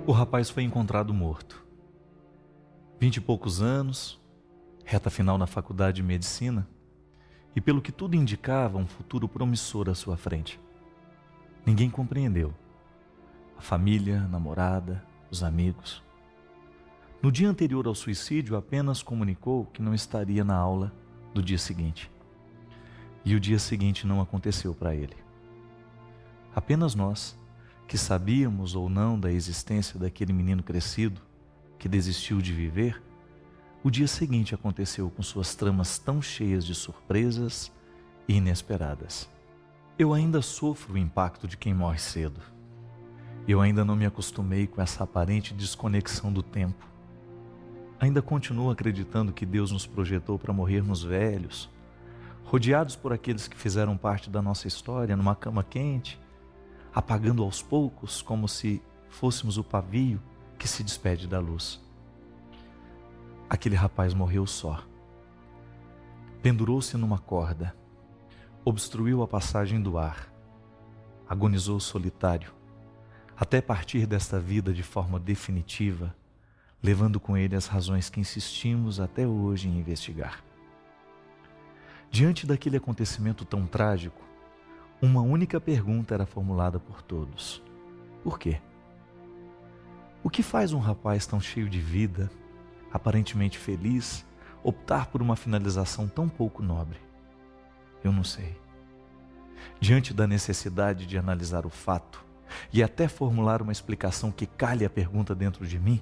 O rapaz foi encontrado morto. 20 e poucos anos, reta final na faculdade de medicina, e pelo que tudo indicava, um futuro promissor à sua frente. Ninguém compreendeu. A família, a namorada, os amigos. No dia anterior ao suicídio, apenas comunicou que não estaria na aula do dia seguinte. E o dia seguinte não aconteceu para ele. Apenas nós, que sabíamos ou não da existência daquele menino crescido, que desistiu de viver, o dia seguinte aconteceu com suas tramas tão cheias de surpresas e inesperadas. Eu ainda sofro o impacto de quem morre cedo. Eu ainda não me acostumei com essa aparente desconexão do tempo. Ainda continuo acreditando que Deus nos projetou para morrermos velhos, rodeados por aqueles que fizeram parte da nossa história, numa cama quente, apagando aos poucos como se fôssemos o pavio que se despede da luz. Aquele rapaz morreu só. Pendurou-se numa corda, obstruiu a passagem do ar, agonizou solitário, até partir desta vida de forma definitiva, levando com ele as razões que insistimos até hoje em investigar. Diante daquele acontecimento tão trágico, uma única pergunta era formulada por todos: por quê? O que faz um rapaz tão cheio de vida, aparentemente feliz, optar por uma finalização tão pouco nobre? Eu não sei. Diante da necessidade de analisar o fato e até formular uma explicação que calhe a pergunta dentro de mim,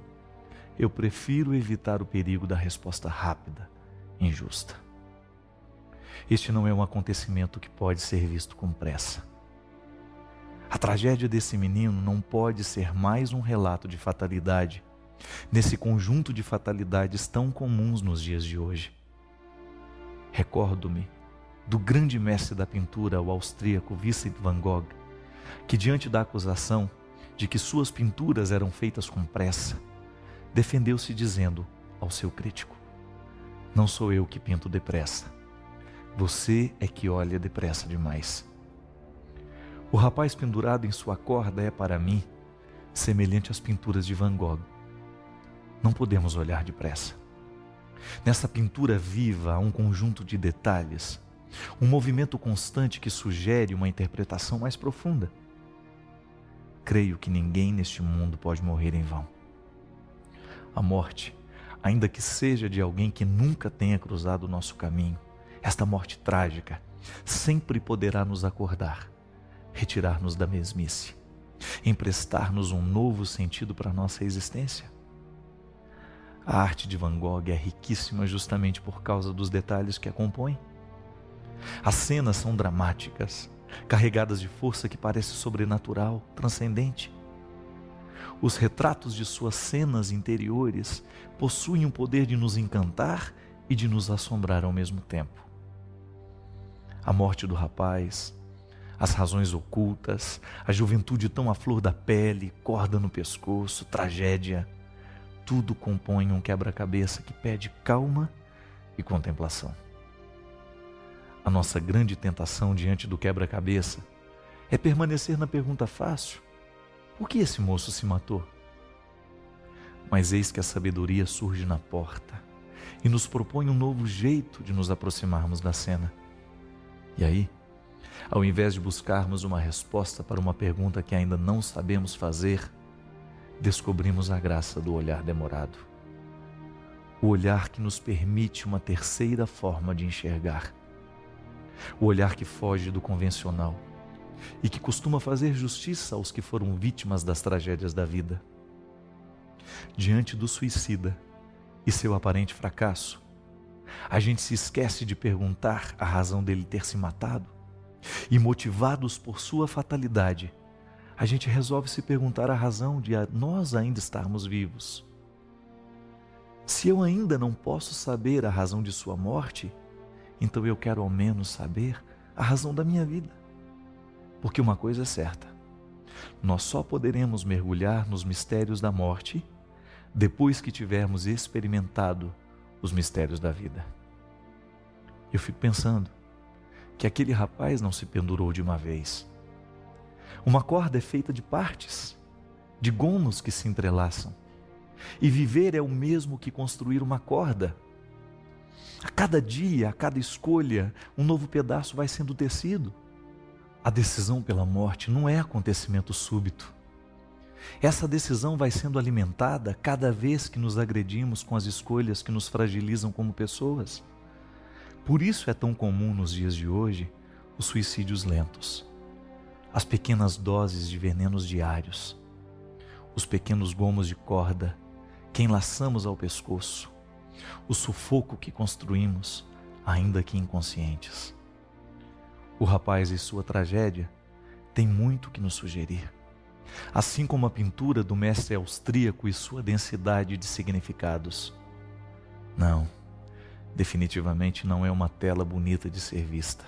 eu prefiro evitar o perigo da resposta rápida, injusta. Este não é um acontecimento que pode ser visto com pressa. A tragédia desse menino não pode ser mais um relato de fatalidade, nesse conjunto de fatalidades tão comuns nos dias de hoje. Recordo-me do grande mestre da pintura, o austríaco Vincent van Gogh, que diante da acusação de que suas pinturas eram feitas com pressa, defendeu-se dizendo ao seu crítico: não sou eu que pinto depressa, você é que olha depressa demais. O rapaz pendurado em sua corda é para mim semelhante às pinturas de Van Gogh. Não podemos olhar depressa. Nessa pintura viva há um conjunto de detalhes, um movimento constante que sugere uma interpretação mais profunda. Creio que ninguém neste mundo pode morrer em vão. A morte, ainda que seja de alguém que nunca tenha cruzado o nosso caminho, esta morte trágica sempre poderá nos acordar, retirar-nos da mesmice, emprestar-nos um novo sentido para a nossa existência. A arte de Van Gogh é riquíssima justamente por causa dos detalhes que a compõem. As cenas são dramáticas, carregadas de força que parece sobrenatural, transcendente. Os retratos de suas cenas interiores possuem o poder de nos encantar e de nos assombrar ao mesmo tempo. A morte do rapaz, as razões ocultas, a juventude tão à flor da pele, corda no pescoço, tragédia, tudo compõe um quebra-cabeça que pede calma e contemplação. A nossa grande tentação diante do quebra-cabeça é permanecer na pergunta fácil: por que esse moço se matou? Mas eis que a sabedoria surge na porta e nos propõe um novo jeito de nos aproximarmos da cena. E aí, ao invés de buscarmos uma resposta para uma pergunta que ainda não sabemos fazer, descobrimos a graça do olhar demorado. O olhar que nos permite uma terceira forma de enxergar. O olhar que foge do convencional e que costuma fazer justiça aos que foram vítimas das tragédias da vida. Diante do suicida e seu aparente fracasso, a gente se esquece de perguntar a razão dele ter se matado e, motivados por sua fatalidade, a gente resolve se perguntar a razão de nós ainda estarmos vivos. Se eu ainda não posso saber a razão de sua morte, então eu quero ao menos saber a razão da minha vida. Porque uma coisa é certa: nós só poderemos mergulhar nos mistérios da morte depois que tivermos experimentado os mistérios da vida. Eu fico pensando que aquele rapaz não se pendurou de uma vez. Uma corda é feita de partes. de gomos que se entrelaçam. E viver é o mesmo que construir uma corda. A cada dia, a cada escolha, um novo pedaço vai sendo tecido. A decisão pela morte não é acontecimento súbito. Essa decisão vai sendo alimentada cada vez que nos agredimos com as escolhas que nos fragilizam como pessoas. Por isso é tão comum nos dias de hoje os suicídios lentos, as pequenas doses de venenos diários, os pequenos gomos de corda que enlaçamos ao pescoço, o sufoco que construímos, ainda que inconscientes. O rapaz e sua tragédia têm muito que nos sugerir. Assim como a pintura do mestre austríaco e sua densidade de significados. Não, definitivamente não é uma tela bonita de ser vista.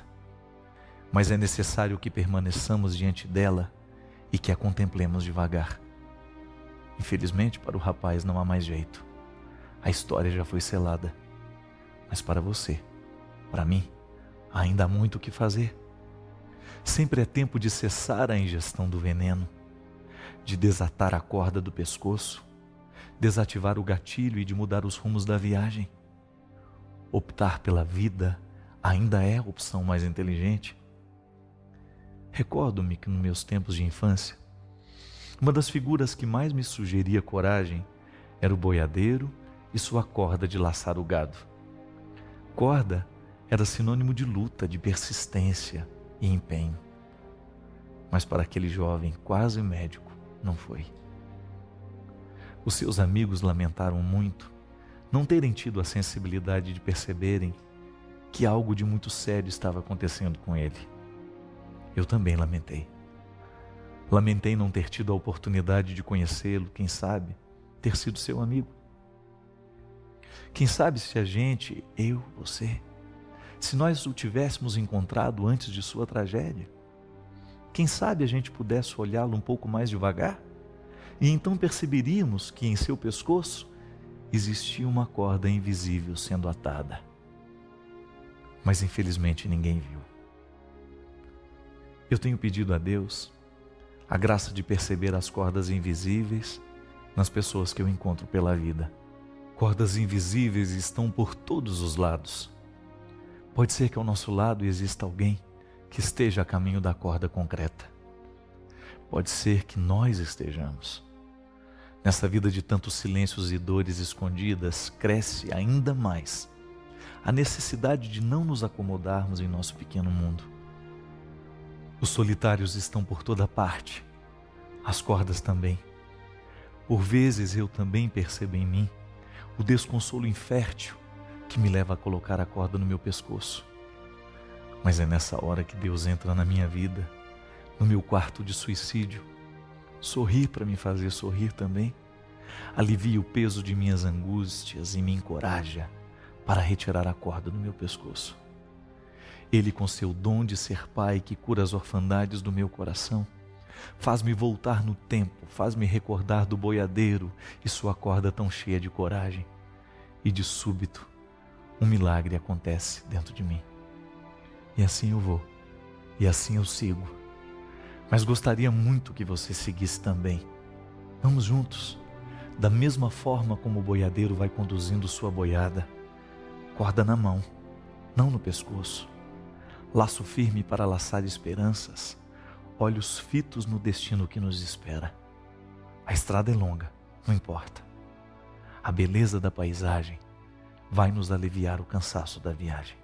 Mas é necessário que permaneçamos diante dela e que a contemplemos devagar. Infelizmente, para o rapaz não há mais jeito. A história já foi selada. Mas para você, para mim, ainda há muito o que fazer. Sempre é tempo de cessar a ingestão do veneno, de desatar a corda do pescoço, desativar o gatilho e de mudar os rumos da viagem. Optar pela vida ainda é a opção mais inteligente. Recordo-me que nos meus tempos de infância, uma das figuras que mais me sugeria coragem era o boiadeiro e sua corda de laçar o gado. Corda era sinônimo de luta, de persistência e empenho. Mas para aquele jovem quase médico, não foi. Os seus amigos lamentaram muito não terem tido a sensibilidade de perceberem que algo de muito sério estava acontecendo com ele. Eu também lamentei. Lamentei não ter tido a oportunidade de conhecê-lo, quem sabe, ter sido seu amigo. Quem sabe se a gente, eu, você, se nós o tivéssemos encontrado antes de sua tragédia, quem sabe a gente pudesse olhá-lo um pouco mais devagar e então perceberíamos que em seu pescoço existia uma corda invisível sendo atada. Mas infelizmente ninguém viu. Eu tenho pedido a Deus a graça de perceber as cordas invisíveis nas pessoas que eu encontro pela vida. Cordas invisíveis estão por todos os lados. Pode ser que ao nosso lado exista alguém que esteja a caminho da corda concreta. Pode ser que nós estejamos. Nessa vida de tantos silêncios e dores escondidas, cresce ainda mais a necessidade de não nos acomodarmos em nosso pequeno mundo. Os solitários estão por toda parte, as cordas também. Por vezes eu também percebo em mim o desconsolo infértil que me leva a colocar a corda no meu pescoço. Mas é nessa hora que Deus entra na minha vida, no meu quarto de suicídio, sorri para me fazer sorrir também, alivia o peso de minhas angústias e me encoraja para retirar a corda do meu pescoço. Ele, com seu dom de ser pai que cura as orfandades do meu coração, faz-me voltar no tempo, faz-me recordar do boiadeiro e sua corda tão cheia de coragem. E de súbito, um milagre acontece dentro de mim. E assim eu vou, e assim eu sigo. Mas gostaria muito que você seguisse também. Vamos juntos, da mesma forma como o boiadeiro vai conduzindo sua boiada, corda na mão, não no pescoço, laço firme para laçar esperanças, olhos fitos no destino que nos espera. A estrada é longa, não importa. A beleza da paisagem vai nos aliviar o cansaço da viagem.